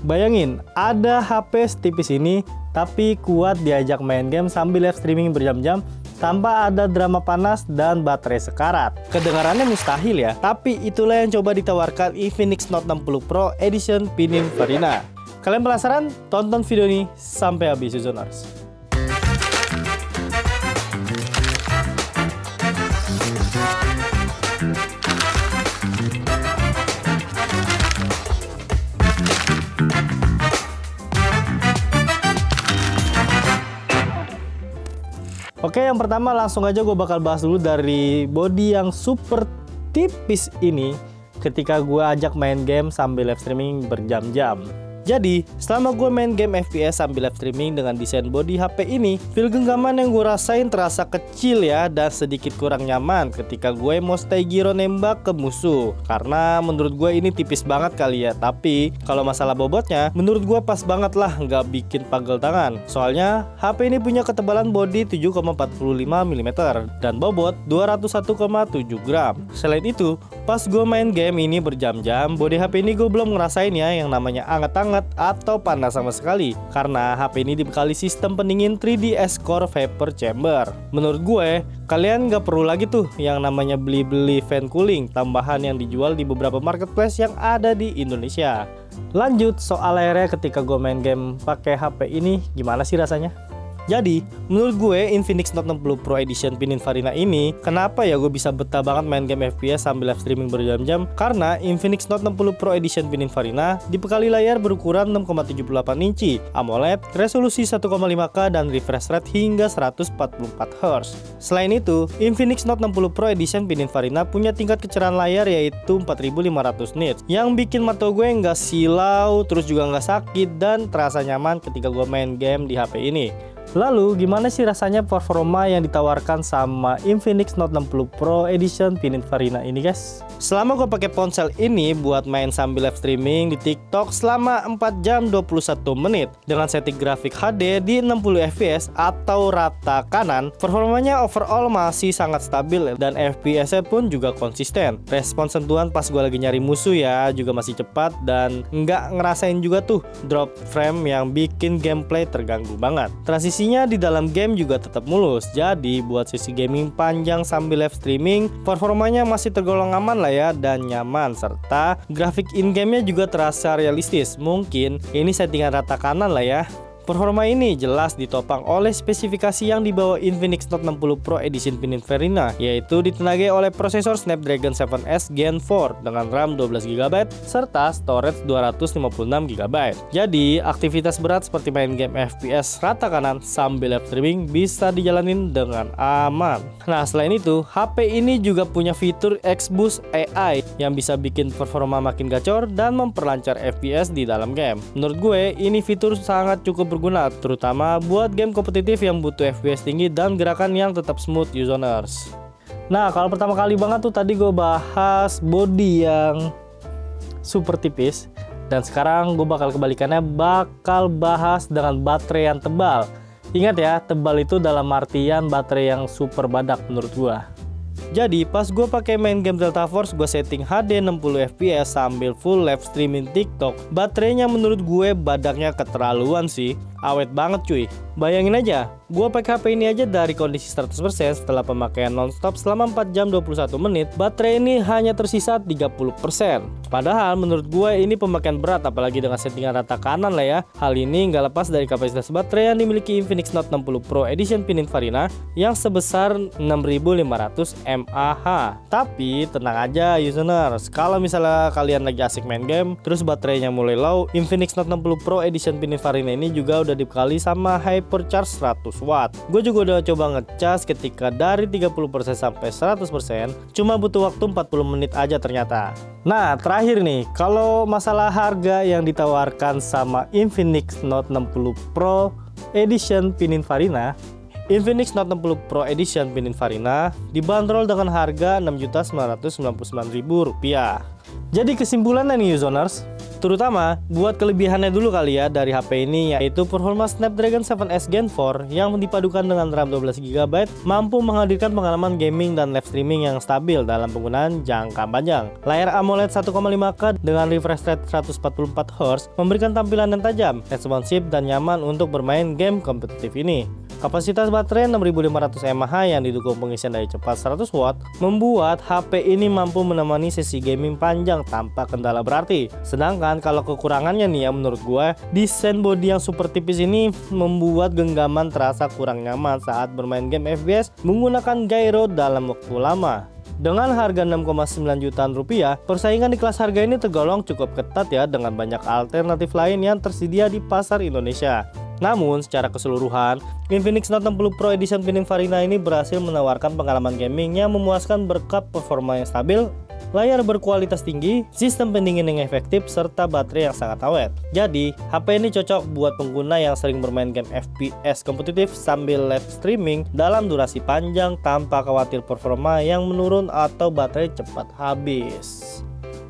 Bayangin, ada HP setipis ini tapi kuat diajak main game sambil live streaming berjam-jam tanpa ada drama panas dan baterai sekarat. Kedengarannya mustahil ya, tapi itulah yang coba ditawarkan Infinix Note 60 Pro Edition Pininfarina. Kalian penasaran? Tonton video ini sampai habis, Userners. Oke, yang pertama langsung aja gue bakal bahas dulu dari body yang super tipis ini ketika gue ajak main game sambil live streaming berjam-jam. Jadi, selama gue main game FPS sambil live streaming dengan desain body HP ini, feel genggaman yang gue rasain terasa kecil ya dan sedikit kurang nyaman ketika gue mau stay gyro nembak ke musuh. Karena menurut gue ini tipis banget kali ya, tapi kalau masalah bobotnya, menurut gue pas banget lah, nggak bikin pagel tangan. Soalnya, HP ini punya ketebalan body 7,45 mm dan bobot 201,7 gram. Selain itu, pas gue main game ini berjam-jam, body HP ini gue belum ngerasain ya yang namanya anget-anget atau panas sama sekali, karena HP ini dibekali sistem pendingin 3D S-Core Vapor Chamber. Menurut gue, kalian gak perlu lagi tuh yang namanya beli-beli fan cooling tambahan yang dijual di beberapa marketplace yang ada di Indonesia. Lanjut soal layarnya, ketika gue main game pakai HP ini gimana sih rasanya? Jadi, menurut gue Infinix Note 60 Pro Edition Pininfarina ini, kenapa ya gue bisa betah banget main game FPS sambil live streaming berjam-jam? Karena Infinix Note 60 Pro Edition Pininfarina dibekali layar berukuran 6,78 inci, AMOLED, resolusi 1,5K dan refresh rate hingga 144Hz. Selain itu, Infinix Note 60 Pro Edition Pininfarina punya tingkat kecerahan layar yaitu 4500 nits, yang bikin mata gue nggak silau, terus juga nggak sakit dan terasa nyaman ketika gue main game di HP ini. Lalu gimana sih rasanya performa yang ditawarkan sama Infinix Note 60 Pro Edition Pininfarina ini, guys? Selama gue pakai ponsel ini buat main sambil live streaming di TikTok selama 4 jam 21 menit dengan setting grafik HD di 60 fps atau rata kanan, performanya overall masih sangat stabil dan FPS-nya pun juga konsisten. Respon sentuhan pas gue lagi nyari musuh ya juga masih cepat dan nggak ngerasain juga tuh drop frame yang bikin gameplay terganggu banget. Transisinya di dalam game juga tetap mulus, jadi buat sesi gaming panjang sambil live streaming, performanya masih tergolong aman lah ya dan nyaman, serta grafik in-game-nya juga terasa realistis. Mungkin ini settingan rata kanan lah ya. Performa ini jelas ditopang oleh spesifikasi yang dibawa Infinix Note 60 Pro Edition Pininfarina, yaitu ditenagai oleh prosesor Snapdragon 7S Gen 4 dengan RAM 12GB serta storage 256GB. Jadi, aktivitas berat seperti main game FPS rata kanan sambil live streaming bisa dijalanin dengan aman. Nah, selain itu, HP ini juga punya fitur X-Boost AI yang bisa bikin performa makin gacor dan memperlancar FPS di dalam game. Menurut gue, ini fitur sangat cukup berguna, terutama buat game kompetitif yang butuh FPS tinggi dan gerakan yang tetap smooth, Userners. Nah, kalau pertama kali banget tuh tadi gue bahas body yang super tipis, dan sekarang gue bakal kebalikannya, bakal bahas dengan baterai yang tebal. Ingat ya, tebal itu dalam artian baterai yang super badak menurut gue. Jadi pas gue pakai main game Delta Force, gue setting HD 60 fps sambil full live streaming TikTok. Baterainya menurut gue badaknya keterlaluan sih, awet banget cuy. Bayangin aja, gue pakai HP ini aja dari kondisi 100% setelah pemakaian nonstop selama 4 jam 21 menit, baterai ini hanya tersisa 30%. Padahal menurut gue ini pemakaian berat, apalagi dengan settingan rata kanan lah ya. Hal ini nggak lepas dari kapasitas baterai yang dimiliki Infinix Note 60 Pro Edition Pininfarina yang sebesar 6500 mAh. Tapi tenang aja Userners, kalau misalnya kalian lagi asik main game terus baterainya mulai low, Infinix Note 60 Pro Edition Pininfarina ini juga udah dibekali sama Hypercharge 100 watt. Gue juga udah coba ngecas ketika dari 30% sampai 100%, cuma butuh waktu 40 menit aja ternyata. Nah, terakhir nih, kalau masalah harga yang ditawarkan sama Infinix Note 60 Pro Edition Pininfarina, Infinix Note 60 Pro Edition Pininfarina dibanderol dengan harga Rp6.999.000. Jadi kesimpulannya nih Userners, Terutama buat kelebihannya dulu kali ya dari HP ini, yaitu performa Snapdragon 7S Gen 4 yang dipadukan dengan RAM 12GB mampu menghadirkan pengalaman gaming dan live streaming yang stabil dalam penggunaan jangka panjang. Layar AMOLED 1,5K dengan refresh rate 144Hz memberikan tampilan yang tajam, responsif dan nyaman untuk bermain game kompetitif ini. Kapasitas baterai 6500 mAh yang didukung pengisian daya cepat 100W membuat HP ini mampu menemani sesi gaming panjang tanpa kendala berarti. Sedangkan kalau kekurangannya nih ya, menurut gua desain bodi yang super tipis ini membuat genggaman terasa kurang nyaman saat bermain game FPS menggunakan gyro dalam waktu lama. Dengan harga 6,9 jutaan rupiah, persaingan di kelas harga ini tergolong cukup ketat ya, dengan banyak alternatif lain yang tersedia di pasar Indonesia. Namun secara keseluruhan, Infinix Note 60 Pro Edition Pininfarina ini berhasil menawarkan pengalaman gaming yang memuaskan berkat performa yang stabil, layar berkualitas tinggi, sistem pendingin yang efektif, serta baterai yang sangat awet. Jadi, HP ini cocok buat pengguna yang sering bermain game FPS kompetitif sambil live streaming dalam durasi panjang tanpa khawatir performa yang menurun atau baterai cepat habis.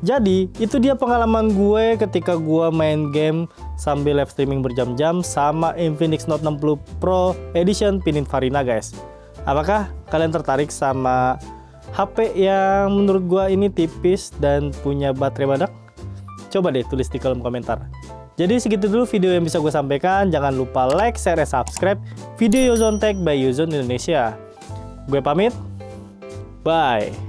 Jadi, itu dia pengalaman gue ketika gue main game sambil live streaming berjam-jam sama Infinix Note 60 Pro Edition Pininfarina guys. Apakah kalian tertarik sama HP yang menurut gua ini tipis dan punya baterai banyak? Coba deh tulis di kolom komentar. Jadi segitu dulu video yang bisa gue sampaikan. Jangan lupa like, share, dan subscribe video Yozone Tech by Yozone Indonesia. Gue pamit. Bye.